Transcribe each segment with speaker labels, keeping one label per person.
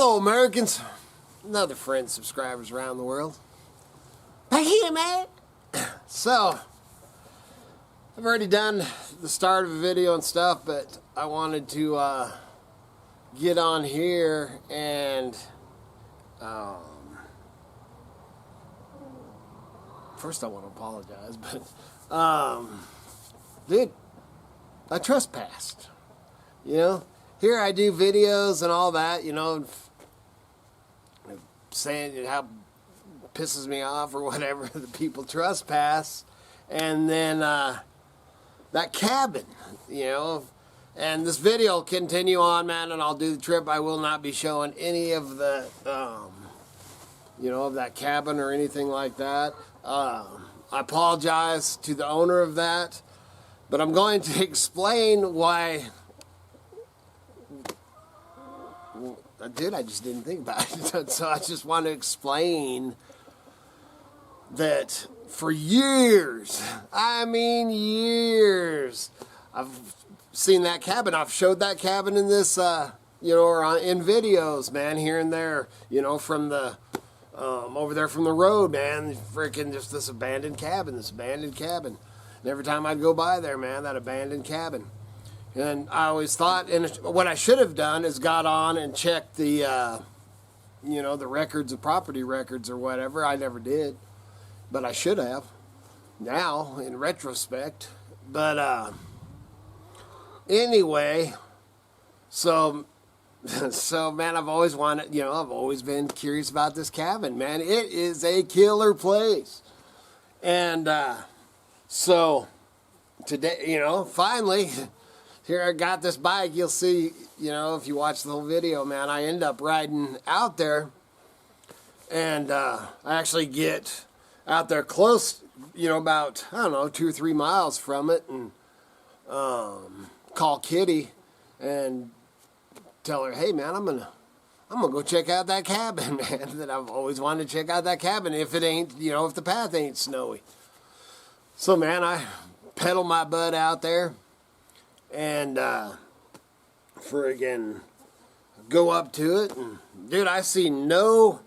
Speaker 1: Hello, Americans, and other friends, subscribers around the world. Back here, man. So, I've already done the start of a video and stuff, but I wanted to get on here and first I want to apologize, but dude, I trespassed. You know, here I do videos and all that, you know, saying how it pisses me off or whatever, the people trespass. And then that cabin, you know, and this video will continue on, man, and I'll do the trip. I will not be showing any of the, you know, of that cabin or anything like that. I apologize to the owner of that, but I'm going to explain why. Dude, I just didn't think about it. So I just want to explain that for years, I mean years, I've seen that cabin. I've showed that cabin in this, you know, or in videos, man, here and there, you know, from the, over there from the road, man, freaking just this abandoned cabin. And every time I'd go by there, man, that abandoned cabin. And I always thought, and what I should have done is got on and checked the, you know, the records, the property records or whatever. I never did, but I should have now in retrospect. But anyway, so man, I've always wanted, you know, I've always been curious about this cabin, man. It is a killer place. And so today, you know, finally, here I got this bike. You'll see, you know, if you watch the whole video, man, I end up riding out there, and I actually get out there close, you know, about, I don't know, 2 or 3 miles from it, and call Kitty and tell her, hey, man, I'm gonna go check out that cabin, man, that I've always wanted to check out that cabin if it ain't, you know, if the path ain't snowy. So, man, I pedal my butt out there and friggin' go up to it, and dude, I see no,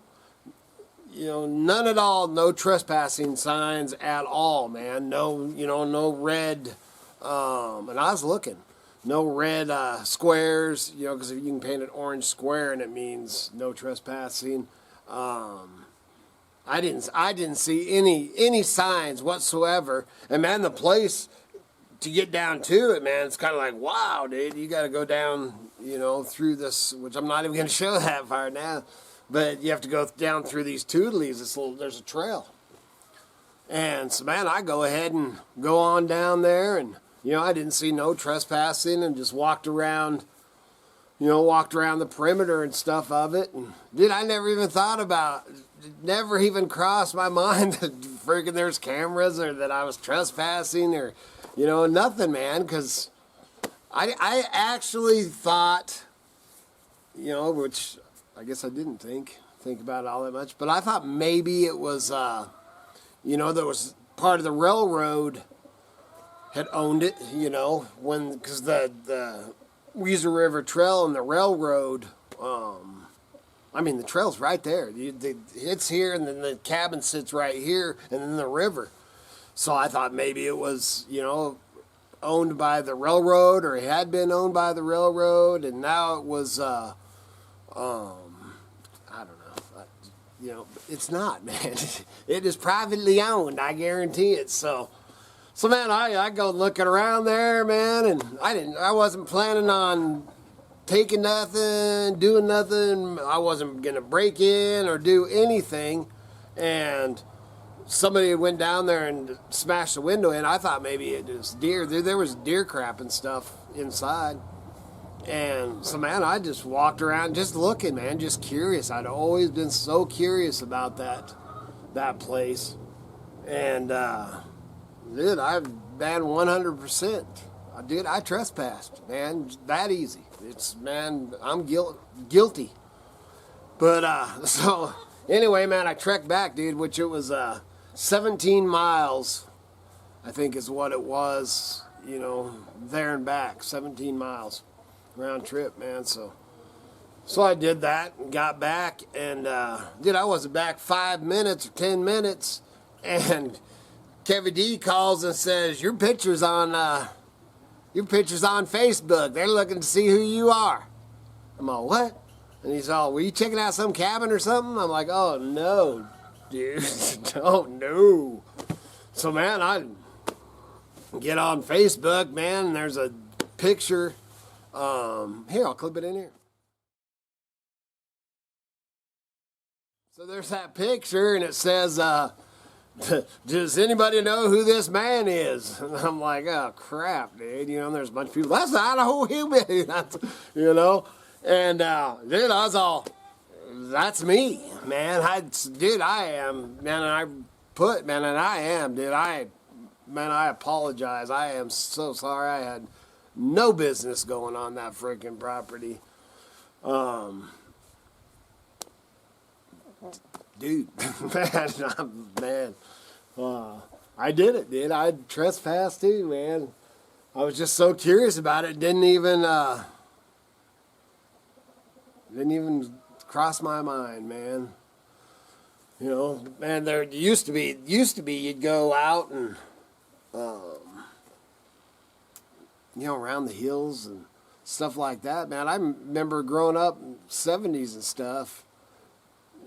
Speaker 1: you know, none at all, no trespassing signs at all, man. No, you know, no red, and I was looking, no red squares, you know, because if you can paint an orange square and it means no trespassing. I didn't see any signs whatsoever, and man, the place, to get down to it, man, it's kind of like, wow, dude, you got to go down, you know, through this, which I'm not even going to show that far now, but you have to go down through these toodlies. There's a trail. And so, man, I go ahead and go on down there, and, you know, I didn't see no trespassing, and just walked around, you know, the perimeter and stuff of it. And, dude, I never even thought about it. Never even crossed my mind that freaking there's cameras or that I was trespassing or, you know, nothing, man, because I actually thought, you know, which I guess I didn't think about it all that much, but I thought maybe it was, you know, there was part of the railroad had owned it, you know, because the Weezer River Trail and the railroad, I mean, the trail's right there. It's here, and then the cabin sits right here, and then the river. So I thought maybe it was, you know, owned by the railroad, or it had been owned by the railroad, and now it was, I don't know. You know, it's not, man. It is privately owned, I guarantee it. So man, I go looking around there, man, and I wasn't planning on taking nothing, doing nothing. I wasn't going to break in or do anything. And somebody went down there and smashed the window in. I thought maybe it was deer. There was deer crap and stuff inside. And so, man, I just walked around just looking, man, just curious. I'd always been so curious about that place. And, dude, I've been 100%. Dude, I trespassed, man, that easy. It's, man, I'm guilty. But, so, anyway, man, I trekked back, dude, which it was 17 miles, I think is what it was, you know, there and back, 17 miles round trip, man. So So I did that and got back, and dude, I wasn't back 5 minutes or 10 minutes, and Kevy D calls and says, your picture's on Facebook. They're looking to see who you are. I'm all, what? And he's all, were you checking out some cabin or something? I'm like, oh no, dude, oh no. So man, I get on Facebook, man, and there's a picture. Here, I'll clip it in here. So there's that picture, and it says, does anybody know who this man is? And I'm like, oh crap, dude. You know, there's a bunch of people. That's the Idaho Hillbilly. That's, you know, and dude, I was all, that's me, man. I am, man. And I put, man, and I am, dude. I apologize. I am so sorry. I had no business going on that freaking property. Dude, man, I did it, dude. I trespassed too, man. I was just so curious about it. Didn't even cross my mind, man. You know, man, there used to be you'd go out and, you know, around the hills and stuff like that, man. I remember growing up in the 70s and stuff.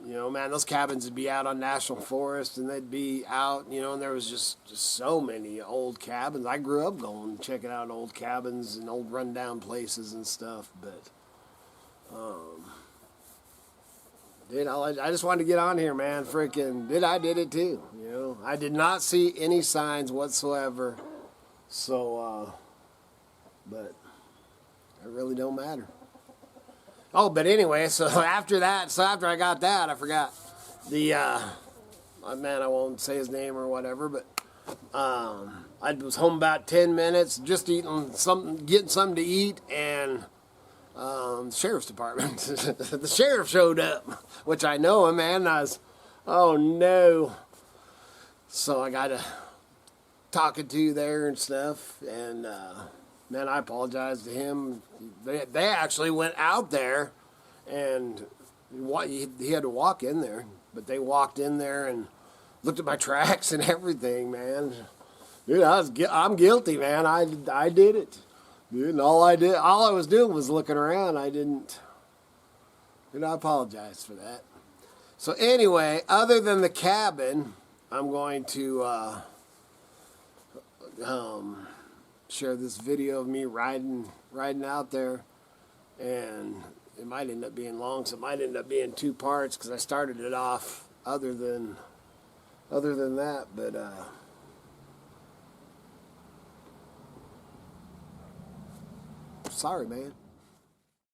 Speaker 1: You know, man, those cabins would be out on National Forest, and they'd be out, you know, and there was just so many old cabins. I grew up going, checking out old cabins and old rundown places and stuff, but, dude, I just wanted to get on here, man. Freaking, I did it too, you know. I did not see any signs whatsoever, so, but it really don't matter. Oh, but anyway, so after I got that, I forgot the, man, I won't say his name or whatever, but I was home about 10 minutes, just getting something to eat, and the sheriff's department, the sheriff showed up, which I know him, man, and I was, oh no. So I got to talking to there and stuff, and, man, I apologize to him. They actually went out there, and he had to walk in there, but they walked in there and looked at my tracks and everything, man. Dude, I'm guilty, man. I did it, dude. And all I was doing was looking around. I didn't. Dude, I apologize for that. So anyway, other than the cabin, I'm going to share this video of me riding out there, and it might end up being long, so it might end up being 2 parts because I started it off other than that, but sorry, man.